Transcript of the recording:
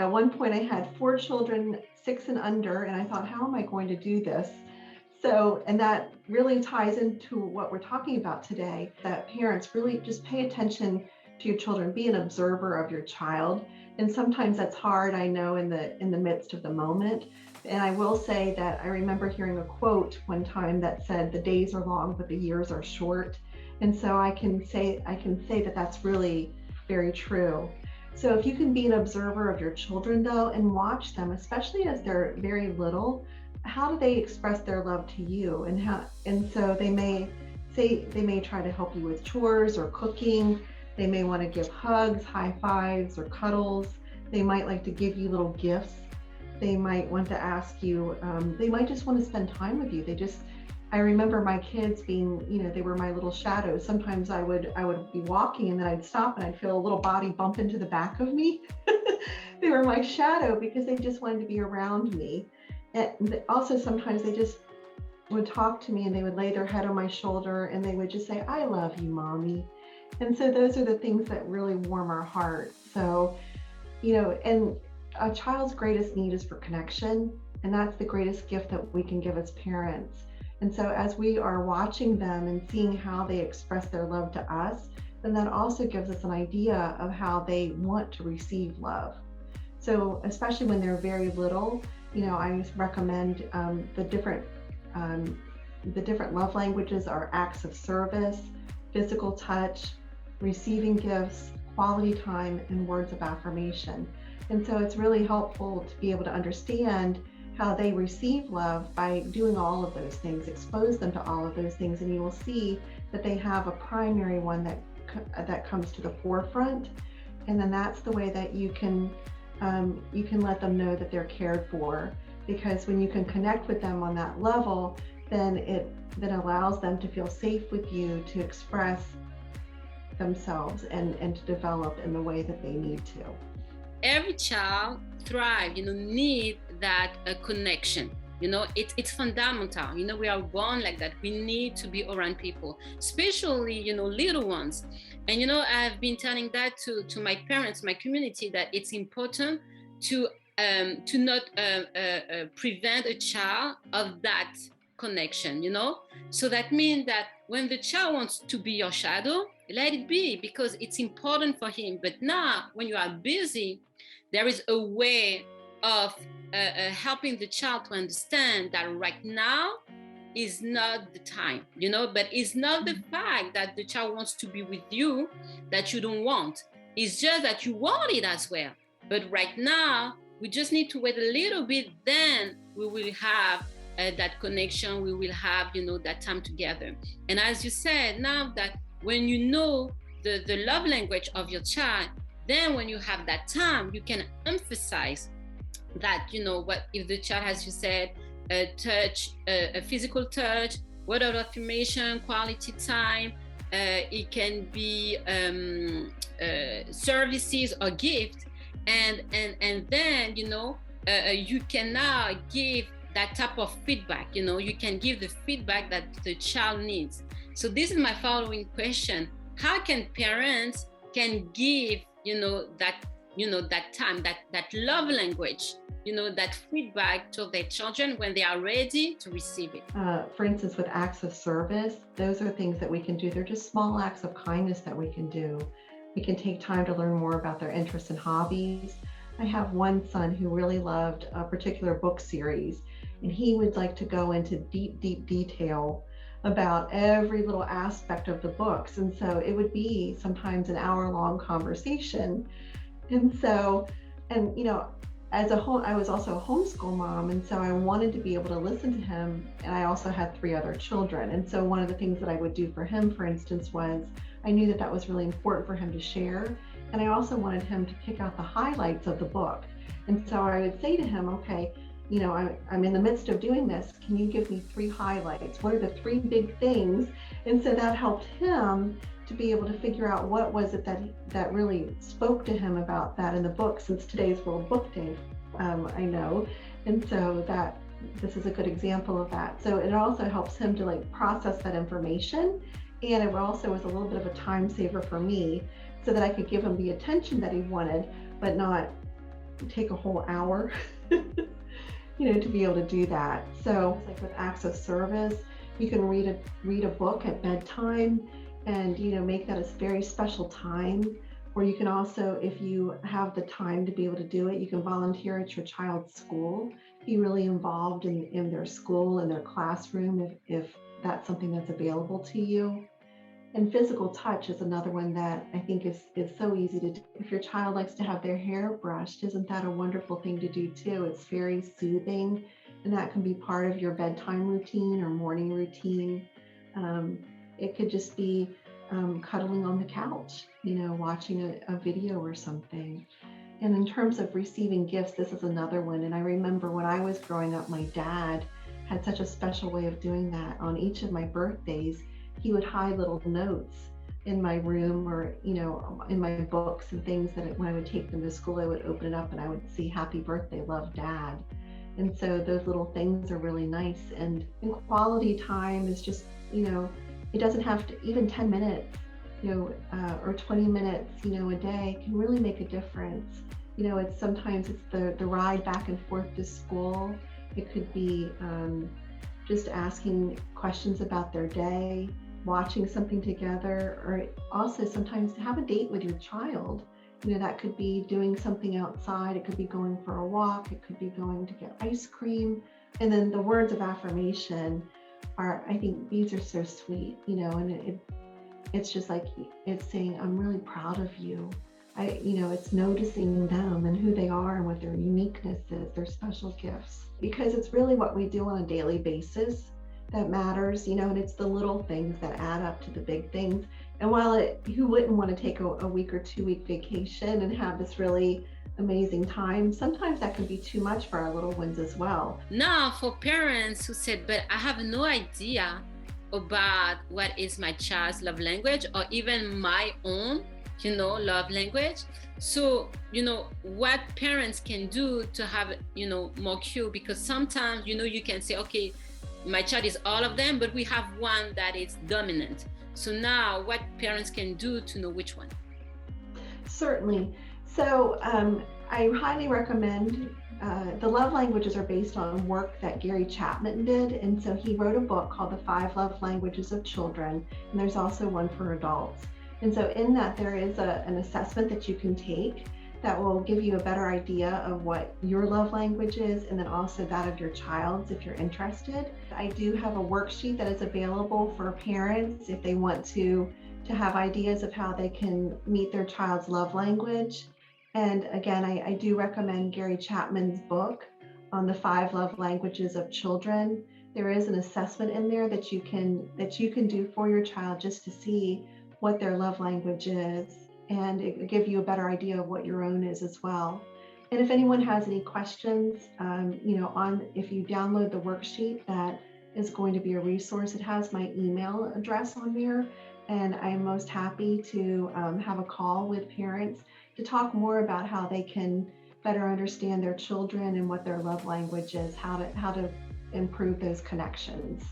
at one point I had 4 children, 6 and under, and I thought, how am I going to do this? So, and that really ties into what we're talking about today, that parents really just pay attention to your children, be an observer of your child. And sometimes that's hard, I know, in the midst of the moment. And I will say that I remember hearing a quote one time that said, the days are long, but the years are short. And so I can say that that's really very true. So if you can be an observer of your children though, and watch them, especially as they're very little, how do they express their love to you? And so they may try to help you with chores or cooking. They may want to give hugs, high fives, or cuddles. They might like to give you little gifts. They might want to ask you, they might just want to spend time with you. I remember my kids being, they were my little shadows. Sometimes I would be walking and then I'd stop and I'd feel a little body bump into the back of me. They were my shadow because they just wanted to be around me. And also sometimes they just would talk to me and they would lay their head on my shoulder and they would just say, I love you, Mommy. And so those are the things that really warm our heart. So, and a child's greatest need is for connection. And that's the greatest gift that we can give as parents. And so as we are watching them and seeing how they express their love to us, then that also gives us an idea of how they want to receive love. So especially when they're very little, I recommend the different love languages are acts of service, physical touch, receiving gifts, quality time, and words of affirmation. And so it's really helpful to be able to understand how they receive love by doing all of those things, expose them to all of those things, and you will see that they have a primary one that comes to the forefront. And then that's the way that you can let them know that they're cared for, because when you can connect with them on that level, then it allows them to feel safe with you to express themselves and to develop in the way that they need to. Every child thrive, need that connection. It's fundamental. We are born like that. We need to be around people, especially, little ones. And, I've been telling that to my parents, my community, that it's important to not prevent a child of that connection, So that means that when the child wants to be your shadow, let it be, because it's important for him. But now when you are busy, there is a way of helping the child to understand that right now is not the time, but it's not the fact that the child wants to be with you that you don't want. It's just that you want it as well. But right now, we just need to wait a little bit, then we will have that connection, we will have, that time together. And as you said, now that when you know the love language of your child, then when you have that time, you can emphasize that, what if the child, as you said, a touch, a physical touch, word of affirmation, quality time, it can be services or gifts, and then, you can now give that type of feedback, you can give the feedback that the child needs. So this is my following question. How can parents give, that time, that love language, that feedback to their children when they are ready to receive it? For instance, with acts of service, those are things that we can do. They're just small acts of kindness that we can do. We can take time to learn more about their interests and hobbies. I have one son who really loved a particular book series, and he would like to go into deep detail about every little aspect of the books. And so it would be sometimes an hour-long conversation. And so, I was also a homeschool mom, and so I wanted to be able to listen to him. And I also had 3 other children. And so one of the things that I would do for him, for instance, was I knew that was really important for him to share. And I also wanted him to pick out the highlights of the book. And so I would say to him, okay, I'm in the midst of doing this. Can you give me 3 highlights? What are the 3 big things? And so that helped him to be able to figure out what was it that really spoke to him about that in the book, since today's World Book Day, I know. And so that this is a good example of that. So it also helps him to process that information. And it also was a little bit of a time saver for me, so that I could give him the attention that he wanted, but not take a whole hour, to be able to do that. So like with acts of service, you can read a book at bedtime and, make that a very special time. Or you can also, if you have the time to be able to do it, you can volunteer at your child's school, be really involved in their school and their classroom if that's something that's available to you. And physical touch is another one that I think is so easy to do. If your child likes to have their hair brushed, isn't that a wonderful thing to do too? It's very soothing, and that can be part of your bedtime routine or morning routine. It could just be cuddling on the couch, watching a video or something. And in terms of receiving gifts, this is another one. And I remember when I was growing up, my dad had such a special way of doing that. On each of my birthdays, he would hide little notes in my room or, in my books and things that when I would take them to school, I would open it up and I would see happy birthday, love Dad. And so those little things are really nice. And quality time is just, it doesn't have to, even 10 minutes, or 20 minutes, a day can really make a difference. Sometimes it's the ride back and forth to school. It could be just asking questions about their day, watching something together, or also sometimes to have a date with your child. That could be doing something outside. It could be going for a walk. It could be going to get ice cream. And then the words of affirmation I think these are so sweet, and it's just like, it's saying, I'm really proud of you. It's noticing them and who they are and what their uniqueness is, their special gifts, because it's really what we do on a daily basis that matters, and it's the little things that add up to the big things. And while who wouldn't want to take a week or 2 week vacation and have this really amazing time, sometimes that can be too much for our little ones as well. Now, for parents who said, but I have no idea about what is my child's love language or even my own, love language. So, what parents can do to have, more cue, because sometimes, you can say, okay, my child is all of them, but we have one that is dominant. So now what parents can do to know which one? Certainly. So I highly recommend, the love languages are based on work that Gary Chapman did. And so he wrote a book called The 5 Love Languages of Children. And there's also one for adults. And so in that, there is an assessment that you can take that will give you a better idea of what your love language is, and then also that of your child's if you're interested. I do have a worksheet that is available for parents if they want to have ideas of how they can meet their child's love language. And again, I do recommend Gary Chapman's book on the 5 love languages of children. There is an assessment in there that you can do for your child just to see what their love language is, and it will give you a better idea of what your own is as well. And if anyone has any questions, if you download the worksheet, that is going to be a resource. It has my email address on there, and I am most happy to have a call with parents to talk more about how they can better understand their children and what their love language is, how to improve those connections.